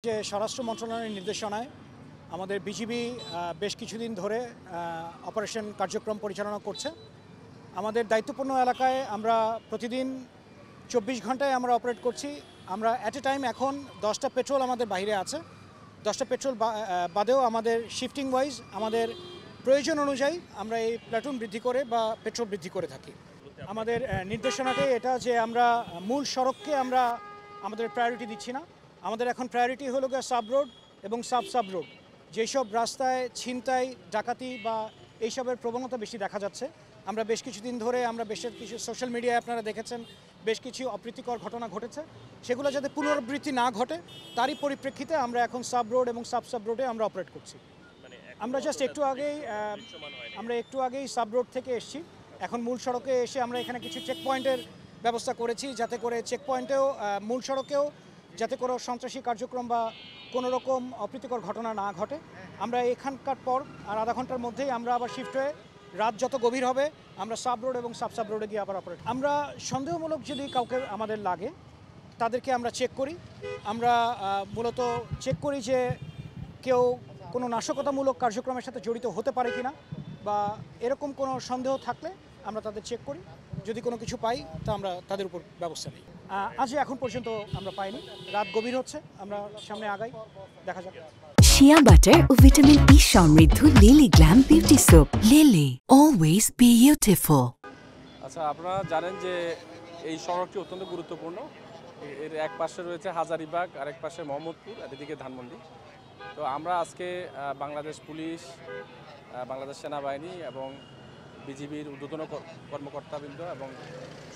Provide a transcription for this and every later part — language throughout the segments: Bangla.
যে স্বরাষ্ট্র মন্ত্রণালয়ের নির্দেশনায় আমাদের বিজিবি বেশ কিছুদিন ধরে অপারেশন কার্যক্রম পরিচালনা করছে। আমাদের দায়িত্বপূর্ণ এলাকায় আমরা প্রতিদিন 24 ঘন্টায় আমরা অপারেট করছি। আমরা অ্যাট এ টাইম এখন 10টা পেট্রোল আমাদের বাইরে আছে। 10টা পেট্রোল বাদেও আমাদের শিফটিং ওয়াইজ আমাদের প্রয়োজন অনুযায়ী আমরা এই প্ল্যাটুন বৃদ্ধি করে বা পেট্রোল বৃদ্ধি করে থাকি। আমাদের নির্দেশনাটাই এটা যে আমরা মূল সড়ককে আমরা আমাদের প্রায়োরিটি দিচ্ছি না। আমাদের এখন প্রায়োরিটি হলো গিয়ে সাব রোড এবং সাব রোড। যেসব রাস্তায় ছিনতাই, ডাকাতি বা এইসবের প্রবণতা বেশি দেখা যাচ্ছে, আমরা বেশ কিছুদিন ধরে বেশ কিছু সোশ্যাল মিডিয়ায় আপনারা দেখেছেন বেশ কিছু অপ্রীতিকর ঘটনা ঘটেছে। সেগুলো যাতে পুনরাবৃত্তি না ঘটে তারই পরিপ্রেক্ষিতে আমরা এখন সাব রোড এবং সাব রোডে আমরা অপারেট করছি। আমরা জাস্ট একটু আগেই সাব রোড থেকে এসেছি। এখন মূল সড়কে এসে আমরা এখানে কিছু চেক পয়েন্টের ব্যবস্থা করেছি, যাতে করে চেক পয়েন্টেও মূল সড়কেও যাতে কোনো সন্ত্রাসী কার্যক্রম বা কোনো রকম অপ্রীতিকর ঘটনা না ঘটে। আমরা এখানকার পর আর আধা ঘন্টার মধ্যেই আমরা আবার শিফট হয়ে রাত যত গভীর হবে আমরা সাব রোড এবং সাব রোডে গিয়ে আবার অপারেট। আমরা সন্দেহমূলক যদি কাউকে আমাদের লাগে তাদেরকে আমরা চেক করি। আমরা মূলত চেক করি যে কেউ কোনো নাশকতামূলক কার্যক্রমের সাথে জড়িত হতে পারে কিনা, বা এরকম কোনো সন্দেহ থাকলে আমরা তাদের চেক করি। যদি কোনো কিছু পাই তা আমরা তাদের উপর ব্যবস্থা নিই। আজ এখন পর্যন্ত আমরা পাইনি। রাত গভীর হচ্ছে, আমরা সামনে আগাই, দেখা যাক। শিয়া বাটার ও ভিটামিন ই সমৃদ্ধ lily glam beauty soap. Lily always beautiful. আচ্ছা, আপনারা জানেন যে এই সড়কটি অত্যন্ত গুরুত্বপূর্ণ। এর এক পাশে রয়েছে হাজারীবাগ, আরেক পাশে মোহাম্মদপুর, আর এদিকে ধানমন্ডি। তো আমরা আজকে বাংলাদেশ পুলিশ, বাংলাদেশ সেনাবাহিনী এবং বিজিবির ঊর্ধ্বতন কর্মকর্তাবৃন্দ এবং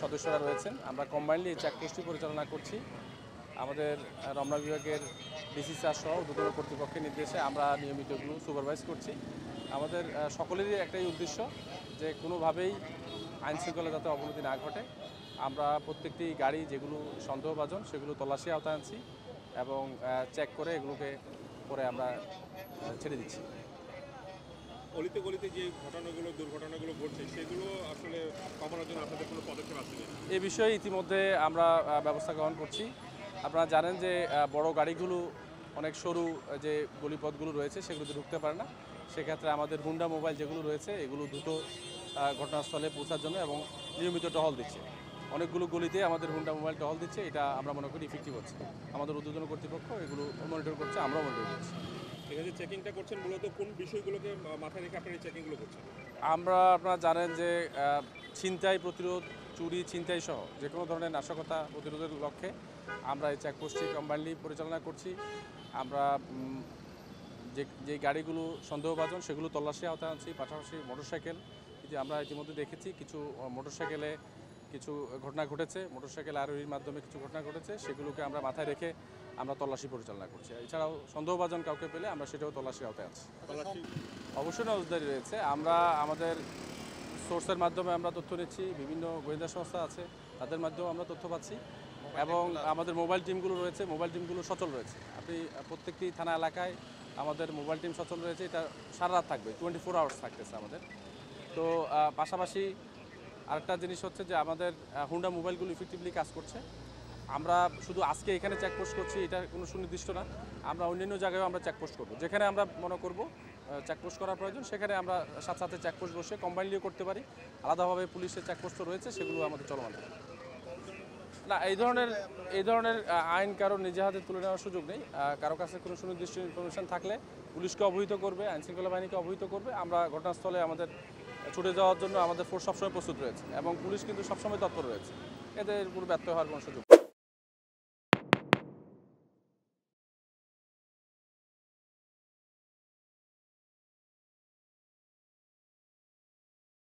সদস্যরা রয়েছেন, আমরা কম্বাইনলি এই চেকপোস্টটি পরিচালনা করছি। আমাদের রমনা বিভাগের ডিসি স্যার সহ ঊর্ধ্বতন কর্তৃপক্ষের নির্দেশে আমরা নিয়মিত এগুলো সুপারভাইজ করছি। আমাদের সকলেরই একটাই উদ্দেশ্য যে কোনোভাবেই আইনশৃঙ্খলা যাতে অবনতি না ঘটে। আমরা প্রত্যেকটি গাড়ি যেগুলো সন্দেহভাজন সেগুলো তল্লাশি আওতায় আনছি এবং চেক করে এগুলোকে পরে আমরা ছেড়ে দিচ্ছি। অলিতে গলিতে যে দুর্ঘটনাগুলো ঘটছে সেগুলো আসলে কমানোর জন্য আপনাদের কোনো পদক্ষেপ আছে? এই বিষয়ে ইতিমধ্যে আমরা ব্যবস্থা গ্রহণ করছি। আপনারা জানেন যে বড় গাড়িগুলো অনেক সরু যে গলিপথগুলো রয়েছে সেগুলোতে ঢুকতে পারে না। সেক্ষেত্রে আমাদের হুন্ডা মোবাইল যেগুলো রয়েছে এগুলো দ্রুত ঘটনাস্থলে পৌঁছার জন্য এবং নিয়মিত টহল দিচ্ছে। অনেকগুলো গলিতে আমাদের হুন্ডা মোবাইল টহল দিচ্ছে, এটা আমরা মনে করি ইফেক্টিভ হচ্ছে। আমাদের ঊর্ধ্বতন কর্তৃপক্ষ এগুলো মনিটর করছে, আমরাও মনিটর করছি। এখানে যে চেকিংটা করছেন মূলত কোন বিষয়গুলোকে মাথায় রেখে আপনারা এই চেকিংগুলো করছেন? আপনারা জানেন যে ছিনতাই প্রতিরোধ, চুরি, ছিনতাই সহ যে কোনো ধরনের নাশকতা প্রতিরোধের লক্ষ্যে আমরা এই চেকপোস্টটি কম্বাইনলি পরিচালনা করছি। আমরা যে গাড়িগুলো সন্দেহভাজন সেগুলো তল্লাশি আওতায় আনছি। পাশাপাশি মোটরসাইকেল, আমরা ইতিমধ্যে দেখেছি কিছু মোটরসাইকেলে কিছু ঘটনা ঘটেছে, মোটরসাইকেল আরোহীর মাধ্যমে কিছু ঘটনা ঘটেছে, সেগুলোকে আমরা মাথায় রেখে আমরা তল্লাশি পরিচালনা করছি। এছাড়াও সন্দেহভাজন কাউকে পেলে আমরা সেটাও তল্লাশি আওতায় আছি। অবশ্যই নজরদারি রয়েছে। আমরা আমাদের সোর্সের মাধ্যমে আমরা তথ্য নিচ্ছি, বিভিন্ন গোয়েন্দা সংস্থা আছে তাদের মাধ্যমেও আমরা তথ্য পাচ্ছি এবং আমাদের মোবাইল টিমগুলো রয়েছে, মোবাইল টিমগুলো সচল রয়েছে। আপনি প্রত্যেকটি থানা এলাকায় আমাদের মোবাইল টিম সচল রয়েছে, এটা সারা রাত থাকবে, 24 আওয়ার্স থাকতেছে আমাদের। তো পাশাপাশি আরেকটা জিনিস হচ্ছে যে আমাদের হুন্ডা মোবাইলগুলো ইফেক্টিভলি কাজ করছে। আমরা শুধু আজকে এখানে চেকপোস্ট করছি এটা কোনো সুনির্দিষ্ট না, আমরা অন্যান্য জায়গায়ও আমরা চেকপোস্ট করব। যেখানে আমরা মনে করব চেকপোস্ট করার প্রয়োজন সেখানে আমরা সাথে চেকপোস্ট বসে কম্বাইনলিও করতে পারি। আলাদাভাবে পুলিশের চেকপোস্টও রয়েছে, সেগুলো আমাদের চলমান না। এই ধরনের আইন কারো নিজে হাতে তুলে নেওয়ার সুযোগ নেই। কারো কাছে কোনো সুনির্দিষ্ট ইনফরমেশন থাকলে পুলিশকে অবহিত করবে, আইনশৃঙ্খলা বাহিনীকে অবহিত করবে। আমরা ঘটনাস্থলে আমাদের ছুটে যাওয়ার জন্য আমাদের ফোর্স সবসময় প্রস্তুত রয়েছে এবং পুলিশ কিন্তু সবসময় তৎপর রয়েছে। এদের কোনো ব্যর্থ হওয়ার কোনো সুযোগ